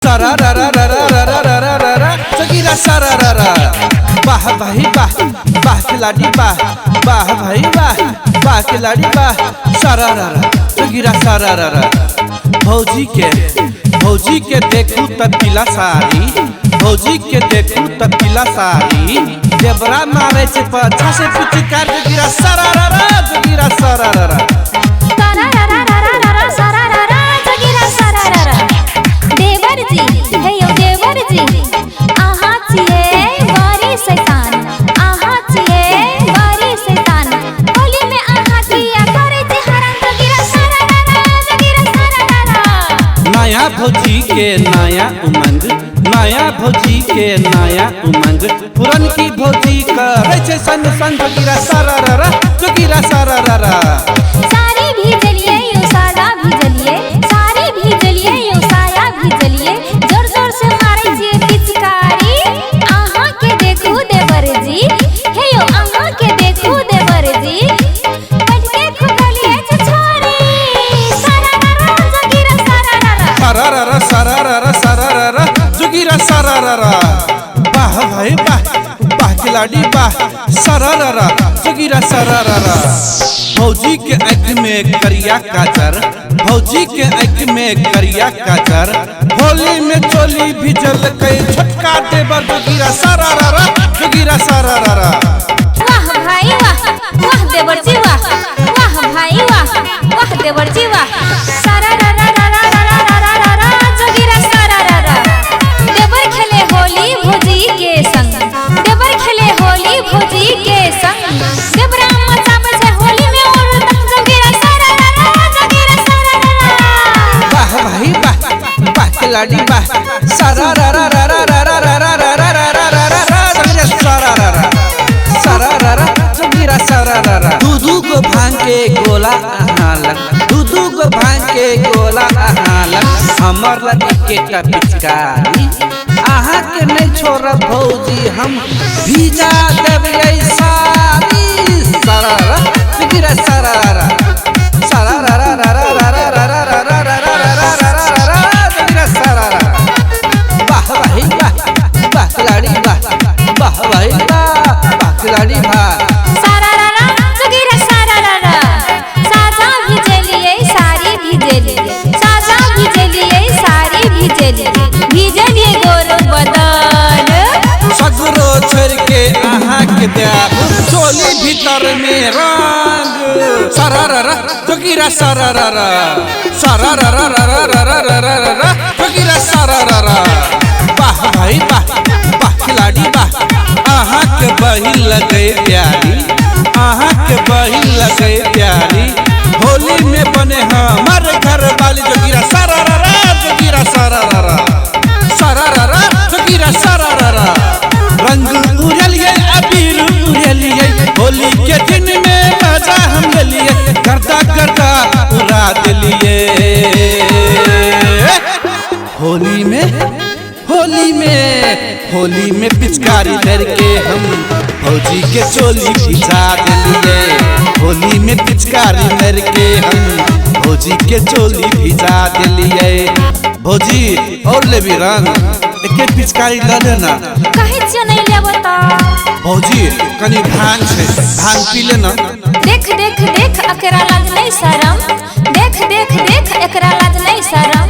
सारा रा रा रा रा रा रा रा रा रा सगीरा सारा रा रा। वाह भाई वाह, वाह खिलाड़ी वाह, वाह भाई वाह, वाह खिलाड़ी वाह। सारा रा रा सगीरा सारा रा रा। भौजी के देखू त पीला साड़ी, भौजी के देखू त पीला साड़ी। देवरा मारे से पाछा से पिचकार सगीरा सारा रा रा, सगीरा सारा रा रा। नया भौजी के नया उमंग, नया भौजी के नया उमंग। पुरन की भौजी करे छे संग संग सगीरा सारा रा रा, सगीरा सारा रा रा। सारी भी जलिए यो सारा भी जलिए, सारी भी जलिए यो साया भी जलिए। जोर जोर से मारे जे पिचकारी, आहा के देखू देवर जी, हे यो आहा के देखू देवर जी। बैठ के खुगलिए छोरी, सारा रा रा सगीरा सारा रा रा। सारा रा रा सारा रा रा सारा रा रा सगीरा सारा रा रा। वाह भाई वाह, वाह खिलाड़ी वाह। सारा रा रा सगीरा सारा रा रा। भौजी के आँख में करिया काजर, भौजी के आँख में करिया काजर। होली में चोली भी जल गई छटका देवर सगीरा सारा रा रा, सगीरा सारा रा रा। वाह भाई वाह, वाह देवर जी वाह, वाह भाई वाह, वाह देवर जी वाह। सारा रा रा रा रा रा रा रा रा रा सगीरा सारा रा रा। देवर खेले होली भौजी के संग, देवर खेले होली भौजी के संग। देवरा मचावे छे होली में और तंग सगीरा सारा रा रा, सगीरा सारा रा रा। वाह भाई वाह, वाह खिलाड़ी वाह। सारा रा रा रा रा रा रा रा रा रा रा रा रा रा रा सगीरा सारा रा रा। सारा रा रा सगीरा सारा रा रा। दूधू को भांग के गोला आहालक, दूधू को भांग के गोला आहालक। हमर लगे के का पिचकारी, आहा के नहीं छोड़ भौजी हम भीजा देबै सारी। सारा रा सगीरा सारा रा, सारा रा रा रा रा रा रा रा रा रा रा रा रा रा रा रा सगीरा सारा रा। वाह भाई वाह, वाह खिलाड़ी वाह, वाह भाई वाह, वाह खिलाड़ी वाह। सारा रा रा सगीरा सारा रा रा। साजा भी जलिए सारी भी जलिए, साजा भी जलिए सारी भी जलिए। भीजलिए गोर बदन, सगरो छोड़ के आहा के देब चोली भीतर में रंग। सारा रा रा सगीरा सारा रा रा। सारा रा रा रा रा रा रा रा रा रा सगीरा सारा रा रा। वाह भाई वाह, वाह खिलाड़ी वाह। आहा के बहिन लगे प्यारी, आहा के बहिन लगे प्यारी। होली में बने हमारे घर वाली सगीरा सारा रा रा, सगीरा सारा रा रा। सारा रा रा सगीरा सारा रा रा। रंग उड़लिए अबीर उड़लिए, होली के दिन में मजा हम लिए। करता करता उड़ा दिलिए होली में, होली में, होली में पिचकारी धर के हम भौजी के चोली भिजा दिलिए। होली में पिचकारी धर के हम भौजी के चोली भिजा दिलिए। भौजी और ले भी रंग एक पिचकारी ल लेना। कहे छ नहीं लेबो त भौजी कनी भांग छे, भांग पी लेना। देख देख देख एकरा लाज नहीं शरम, देख देख देख एकरा लाज नहीं शरम।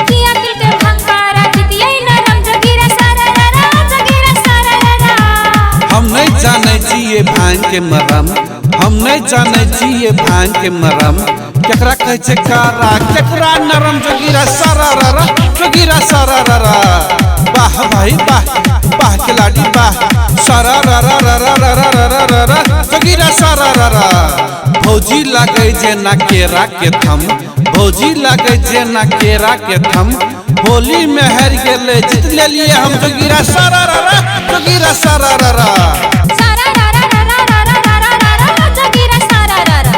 किया दिल के भंकारा बितियै नरम सगीरा सारा रा रा, सगीरा सारा रा रा। हम नहीं जाने छी ये भांग के मरम, हम नहीं जाने छी ये भांग के मरम। केकरा कहे छे कारा केकरा नरम सगीरा सारा रा रा, सगीरा सारा रा रा। वाह भाई वाह, वाह खिलाड़ी वाह। सारा रा रा रा रा रा रा रा रा रा सगीरा सारा रा रा। भौजी लागे जे ना केरा के थम, भौजी लागे जे ना केरा के थम। होली में हार गेले जीत लेलिए हम सगीरा सारा रा रा, सगीरा सारा रा रा। सारा रा रा रा रा रा रा रा रा रा सगीरा सारा रा रा।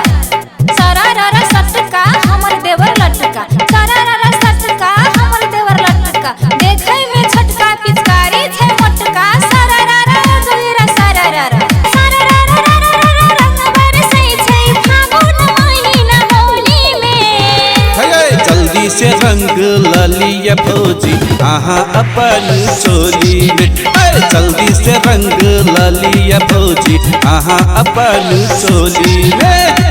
सारा रा रा सटका हमर देवर लटका, सारा रा रा सटका हमर देवर लटका। देखै में छटका पिचकारी छे मोटका, सारा रा रा सगीरा सारा रा रा। सारा रा रा रा रा रा रंग बरसै छै फागुन महीना होली में। जल्दी से रंग ललिया ललिया भौजी आहा अपन चोली में। जल्दी से रंग ललिया भौजी आहा अपन चोली में।